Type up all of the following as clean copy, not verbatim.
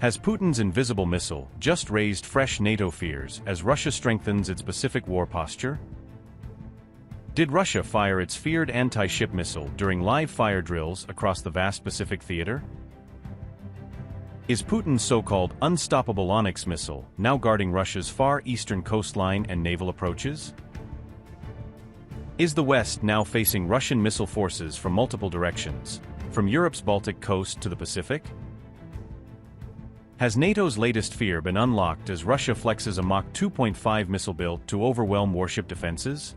Has Putin's invisible missile just raised fresh NATO fears as Russia strengthens its Pacific war posture? Did Russia fire its feared anti-ship missile during live fire drills across the vast Pacific theater? Is Putin's so-called unstoppable Oniks missile now guarding Russia's far eastern coastline and naval approaches? Is the West now facing Russian missile forces from multiple directions, from Europe's Baltic coast to the Pacific? Has NATO's latest fear been unlocked as Russia flexes a Mach 2.5 missile built to overwhelm warship defenses?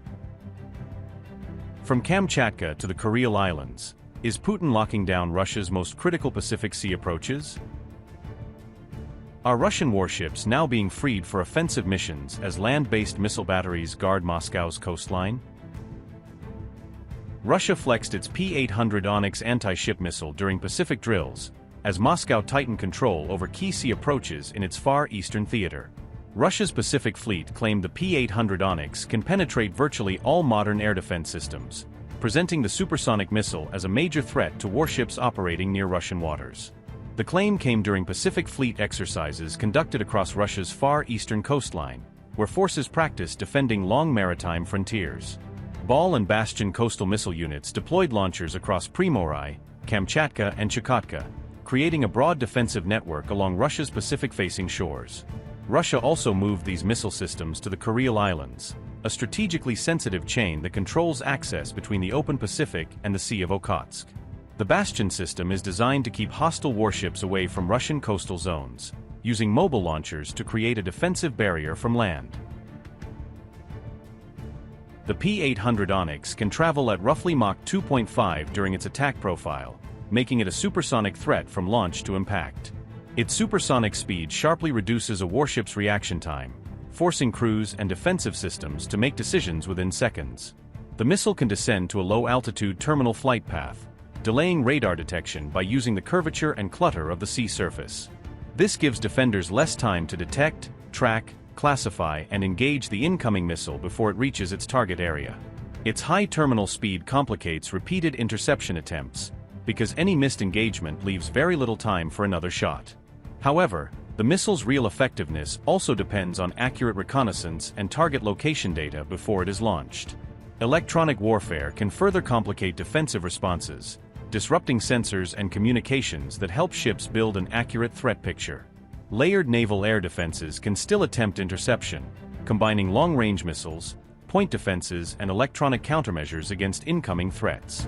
From Kamchatka to the Kuril Islands, is Putin locking down Russia's most critical Pacific Sea approaches? Are Russian warships now being freed for offensive missions as land-based missile batteries guard Moscow's coastline? Russia flexed its P-800 Oniks anti-ship missile during Pacific drills, as Moscow tightened control over key sea approaches in its far eastern theater. Russia's Pacific Fleet claimed the P-800 Oniks can penetrate virtually all modern air defense systems, presenting the supersonic missile as a major threat to warships operating near Russian waters. The claim came during Pacific Fleet exercises conducted across Russia's far eastern coastline, where forces practiced defending long maritime frontiers. Bal and Bastion coastal missile units deployed launchers across Primorye, Kamchatka and Chukotka, creating a broad defensive network along Russia's Pacific-facing shores. Russia also moved these missile systems to the Kuril Islands, a strategically sensitive chain that controls access between the open Pacific and the Sea of Okhotsk. The Bastion system is designed to keep hostile warships away from Russian coastal zones, using mobile launchers to create a defensive barrier from land. The P-800 Oniks can travel at roughly Mach 2.5 during its attack profile, making it a supersonic threat from launch to impact. Its supersonic speed sharply reduces a warship's reaction time, forcing crews and defensive systems to make decisions within seconds. The missile can descend to a low-altitude terminal flight path, delaying radar detection by using the curvature and clutter of the sea surface. This gives defenders less time to detect, track, classify, and engage the incoming missile before it reaches its target area. Its high terminal speed complicates repeated interception attempts, because any missed engagement leaves very little time for another shot. However, the missile's real effectiveness also depends on accurate reconnaissance and target location data before it is launched. Electronic warfare can further complicate defensive responses, disrupting sensors and communications that help ships build an accurate threat picture. Layered naval air defenses can still attempt interception, combining long-range missiles, point defenses, and electronic countermeasures against incoming threats.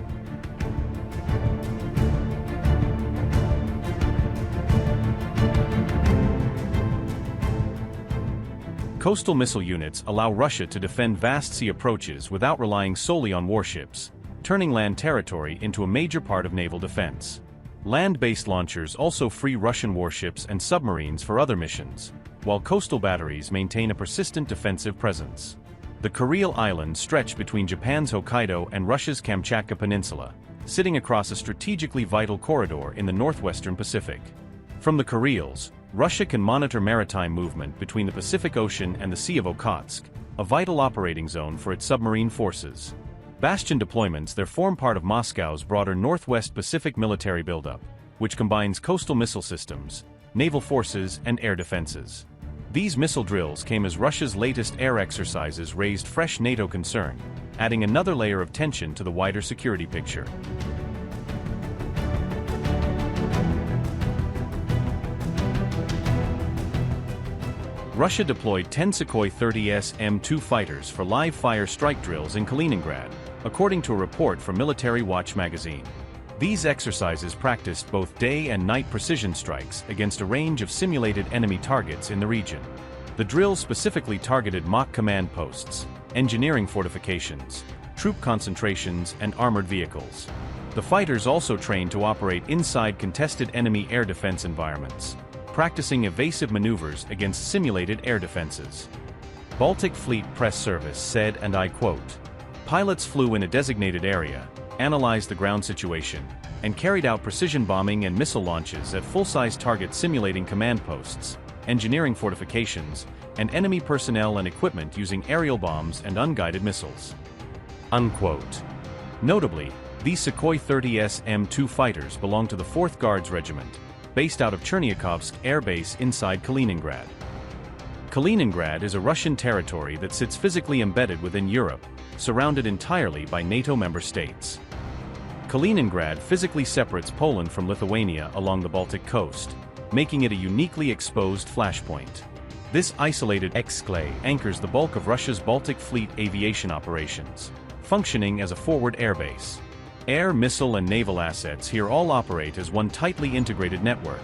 Coastal missile units allow Russia to defend vast sea approaches without relying solely on warships, turning land territory into a major part of naval defense. Land-based launchers also free Russian warships and submarines for other missions, while coastal batteries maintain a persistent defensive presence. The Kuril Islands stretch between Japan's Hokkaido and Russia's Kamchatka Peninsula, sitting across a strategically vital corridor in the northwestern Pacific. From the Kurils, Russia can monitor maritime movement between the Pacific Ocean and the Sea of Okhotsk, a vital operating zone for its submarine forces. Bastion deployments there form part of Moscow's broader Northwest Pacific military buildup, which combines coastal missile systems, naval forces, and air defenses. These missile drills came as Russia's latest air exercises raised fresh NATO concern, adding another layer of tension to the wider security picture. Russia deployed 10 Sukhoi 30S M2 fighters for live-fire strike drills in Kaliningrad, according to a report from Military Watch magazine. These exercises practiced both day and night precision strikes against a range of simulated enemy targets in the region. The drills specifically targeted mock command posts, engineering fortifications, troop concentrations, and armored vehicles. The fighters also trained to operate inside contested enemy air defense environments, practicing evasive maneuvers against simulated air defenses. Baltic Fleet Press Service said, and I quote, "Pilots flew in a designated area, analyzed the ground situation, and carried out precision bombing and missile launches at full-size targets simulating command posts, engineering fortifications, and enemy personnel and equipment using aerial bombs and unguided missiles." Unquote. Notably, these Sukhoi 30S M2 fighters belong to the 4th Guards Regiment, based out of Chernyakovsk Air Base inside Kaliningrad. Kaliningrad is a Russian territory that sits physically embedded within Europe, surrounded entirely by NATO member states. Kaliningrad physically separates Poland from Lithuania along the Baltic coast, making it a uniquely exposed flashpoint. This isolated exclave anchors the bulk of Russia's Baltic Fleet aviation operations, functioning as a forward airbase. Air, missile and naval assets here all operate as one tightly integrated network,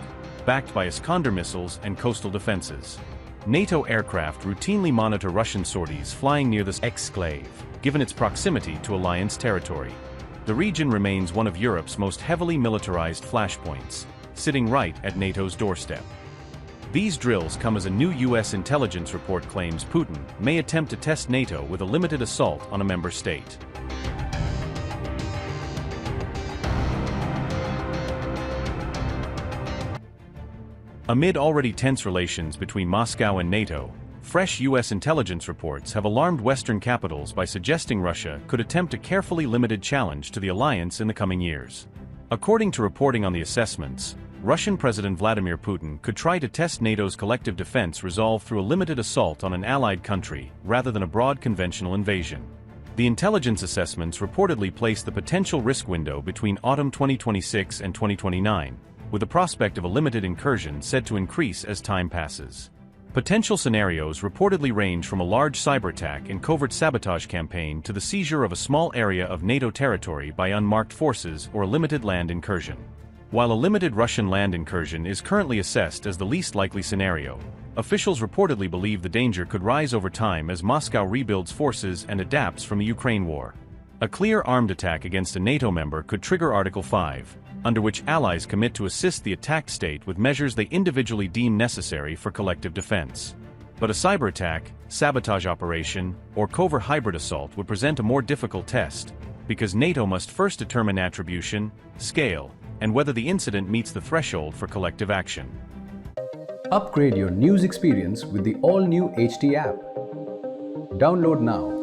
backed by Iskander missiles and coastal defenses. NATO aircraft routinely monitor Russian sorties flying near this exclave, given its proximity to alliance territory. The region remains one of Europe's most heavily militarized flashpoints, sitting right at NATO's doorstep. These drills come as a new U.S. intelligence report claims Putin may attempt to test NATO with a limited assault on a member state. Amid already tense relations between Moscow and NATO, fresh U.S. intelligence reports have alarmed Western capitals by suggesting Russia could attempt a carefully limited challenge to the alliance in the coming years. According to reporting on the assessments, Russian President Vladimir Putin could try to test NATO's collective defense resolve through a limited assault on an allied country rather than a broad conventional invasion. The intelligence assessments reportedly place the potential risk window between autumn 2026 and 2029, with the prospect of a limited incursion said to increase as time passes. Potential scenarios reportedly range from a large cyber attack and covert sabotage campaign to the seizure of a small area of NATO territory by unmarked forces or a limited land incursion. While a limited Russian land incursion is currently assessed as the least likely scenario, officials reportedly believe the danger could rise over time as Moscow rebuilds forces and adapts from the Ukraine war. A clear armed attack against a NATO member could trigger Article 5, under which allies commit to assist the attacked state with measures they individually deem necessary for collective defense. But a cyber attack, sabotage operation, or covert hybrid assault would present a more difficult test, because NATO must first determine attribution, scale, and whether the incident meets the threshold for collective action. Upgrade your news experience with the all-new HT app. Download now.